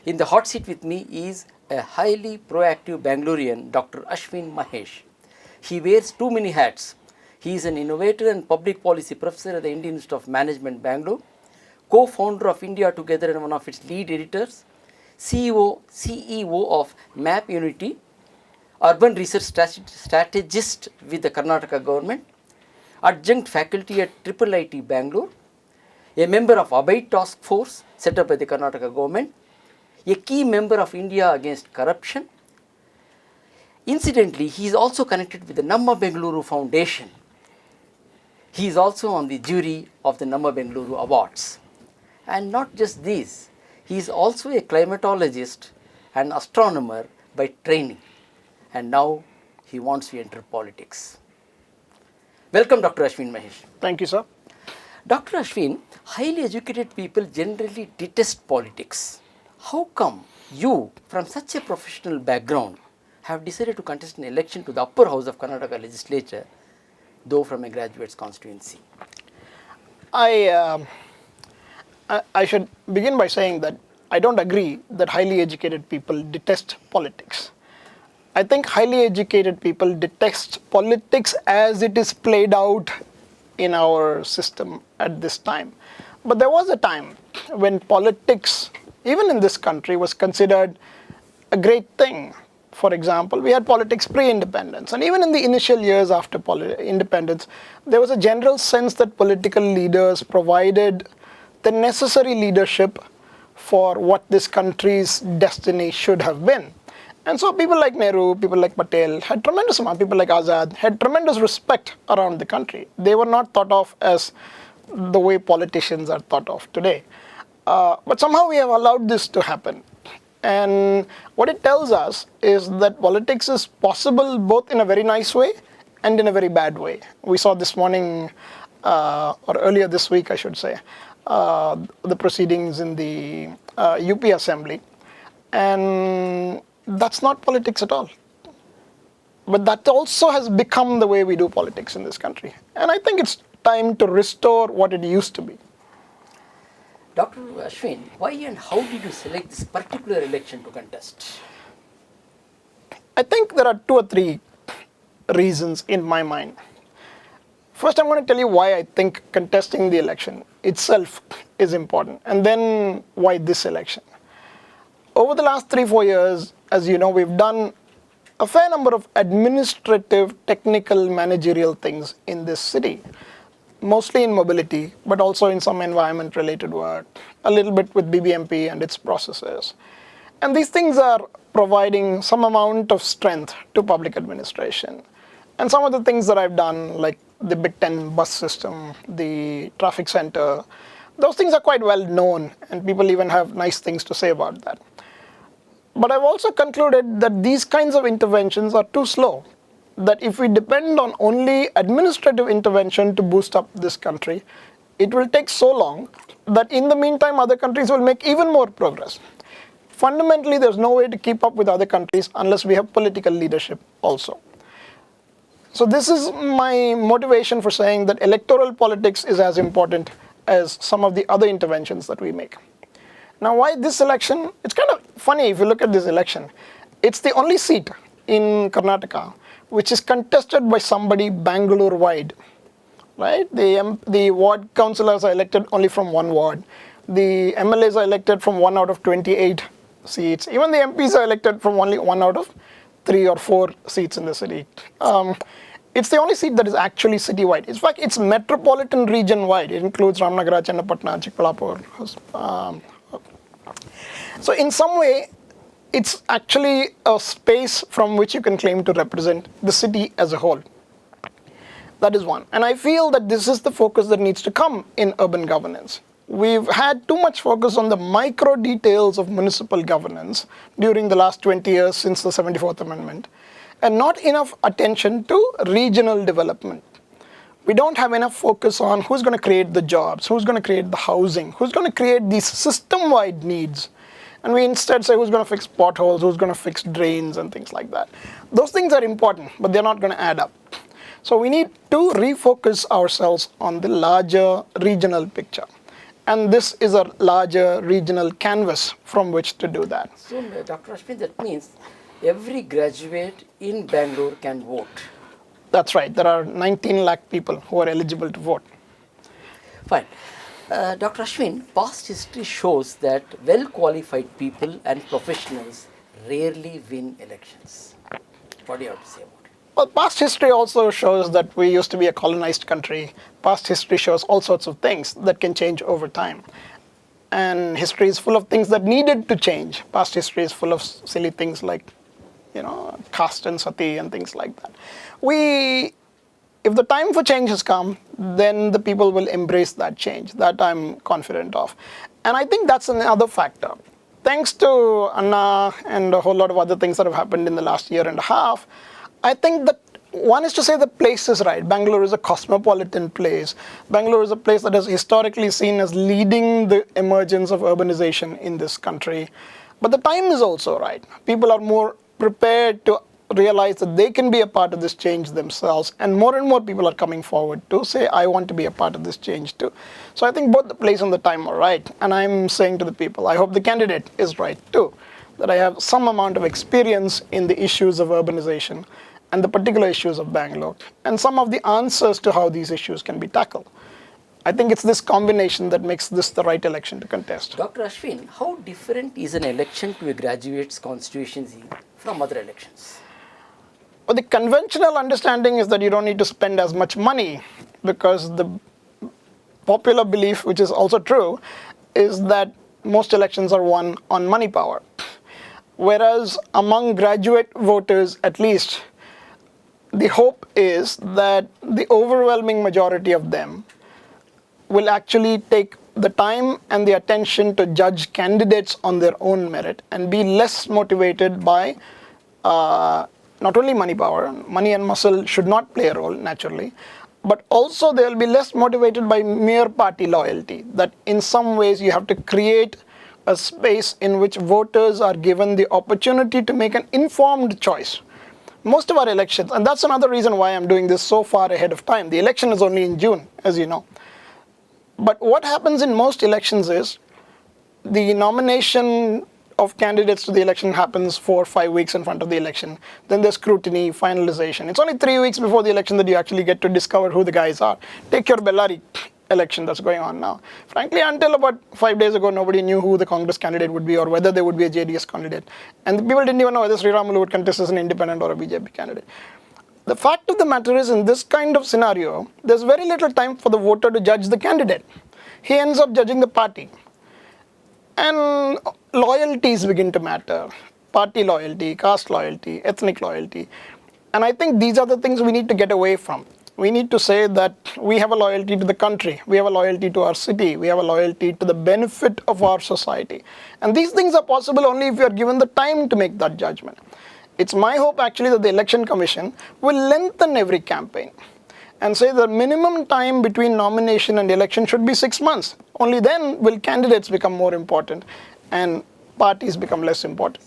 In the hot seat with me is a highly proactive Bangalorean, Dr. Ashwin Mahesh. He wears too many hats. He is an innovator and public policy professor at the Indian Institute of Management, Bangalore, co-founder of India Together and one of its lead editors, CEO of Map Unity, urban research strategist with the Karnataka government, adjunct faculty at IIIT Bangalore, a member of Abide Task Force set up by the Karnataka government, a key member of India Against Corruption. Incidentally, he is also connected with the Namma Bengaluru Foundation. He is also on the jury of the Namma Bengaluru Awards. And not just this, he is also a climatologist and astronomer by training. And now he wants to enter politics. Welcome, Dr. Ashwin Mahesh. Thank you, sir. Dr. Ashwin, highly educated people generally detest politics. How come you, from such a professional background, have decided to contest an election to the upper house of Karnataka legislature, though from a graduate's constituency? I should begin by saying that I don't agree that highly educated people detest politics. I think highly educated people detest politics as it is played out in our system at this time. But there was a time when politics, even in this country, was considered a great thing. For example, we had politics pre-independence, and even in the initial years after independence, there was a general sense that political leaders provided the necessary leadership for what this country's destiny should have been. And so people like Nehru, people like Patel had tremendous amount, people like Azad had tremendous respect around the country. They were not thought of as the way politicians are thought of today. But somehow we have allowed this to happen. And what it tells us is that politics is possible both in a very nice way and in a very bad way. We saw this morning, or earlier this week I should say, the proceedings in the UP Assembly. And that's not politics at all. But that also has become the way we do politics in this country. And I think it's time to restore what it used to be. Dr. Ashwin, why and how did you select this particular election to contest? I think there are 2 or 3 reasons in my mind. First, I'm going to tell you why I think contesting the election itself is important, and then why this election. Over the last 3-4 years, as you know, we've done a fair number of administrative, technical, managerial things in this city. Mostly in mobility, but also in some environment-related work, a little bit with BBMP and its processes. And these things are providing some amount of strength to public administration. And some of the things that I've done, like the Big 10 bus system, the traffic center, those things are quite well known, and people even have nice things to say about that. But I've also concluded that these kinds of interventions are too slow. That if we depend on only administrative intervention to boost up this country, it will take so long that in the meantime other countries will make even more progress. Fundamentally, there's no way to keep up with other countries unless we have political leadership also. So this is my motivation for saying that electoral politics is as important as some of the other interventions that we make. Now, why this election? It's kind of funny if you look at this election. It's the only seat in Karnataka which is contested by somebody Bangalore-wide, right? The ward councillors are elected only from one ward. The MLAs are elected from 1 out of 28 seats. Even the MPs are elected from only 1 out of 3 or 4 seats in the city. It's the only seat that is actually city-wide. In fact, it's metropolitan region-wide. It includes Ramnagara, Channapatna, Chikbalapur. So in some way, it's actually a space from which you can claim to represent the city as a whole. That is one. And I feel that this is the focus that needs to come in urban governance. We've had too much focus on the micro details of municipal governance during the last 20 years since the 74th Amendment, and not enough attention to regional development. We don't have enough focus on who's going to create the jobs, who's going to create the housing, who's going to create these system-wide needs. And we instead say who's going to fix potholes, who's going to fix drains and things like that. Those things are important, but they're not going to add up. So we need to refocus ourselves on the larger regional picture. And this is a larger regional canvas from which to do that. So, Dr. Ashwin, that means every graduate in Bangalore can vote. That's right. There are 19 lakh people who are eligible to vote. Fine. Dr. Ashwin, past history shows that well-qualified people and professionals rarely win elections. What do you have to say about it? Well, past history also shows that we used to be a colonized country. Past history shows all sorts of things that can change over time. And history is full of things that needed to change. Past history is full of silly things like, caste and sati and things like that. If the time for change has come, then the people will embrace that change. That I'm confident of. And I think that's another factor. Thanks to Anna and a whole lot of other things that have happened in the last year and a half, I think that one is to say the place is right. Bangalore is a cosmopolitan place. Bangalore is a place that is historically seen as leading the emergence of urbanization in this country. But the time is also right. People are more prepared to realize that they can be a part of this change themselves, and more people are coming forward to say, I want to be a part of this change too. So I think both the place and the time are right, and I'm saying to the people, I hope the candidate is right too, that I have some amount of experience in the issues of urbanization and the particular issues of Bangalore, and some of the answers to how these issues can be tackled. I think it's this combination that makes this the right election to contest. Dr. Ashwin, how different is an election to a graduate's constituency from other elections? Well, the conventional understanding is that you don't need to spend as much money, because the popular belief, which is also true, is that most elections are won on money power. Whereas among graduate voters, at least, the hope is that the overwhelming majority of them will actually take the time and the attention to judge candidates on their own merit and be less motivated by not only money power. Money and muscle should not play a role, naturally, but also they will be less motivated by mere party loyalty, that in some ways you have to create a space in which voters are given the opportunity to make an informed choice. Most of our elections, and that's another reason why I'm doing this so far ahead of time. The election is only in June, as you know. But what happens in most elections is the nomination of candidates to the election happens 4 or 5 weeks in front of the election. Then there's scrutiny, finalization. It's only 3 weeks before the election that you actually get to discover who the guys are. Take your Bellary election that's going on now. Frankly, until about 5 days ago, nobody knew who the Congress candidate would be or whether there would be a JDS candidate. And the people didn't even know whether Sri Ramulu would contest as an independent or a BJP candidate. The fact of the matter is, in this kind of scenario, there's very little time for the voter to judge the candidate. He ends up judging the party. And loyalties begin to matter. Party loyalty, caste loyalty, ethnic loyalty. And I think these are the things we need to get away from. We need to say that we have a loyalty to the country, we have a loyalty to our city, we have a loyalty to the benefit of our society. And these things are possible only if you are given the time to make that judgment. It's my hope actually that the Election Commission will lengthen every campaign and say the minimum time between nomination and election should be 6 months. Only then will candidates become more important and parties become less important.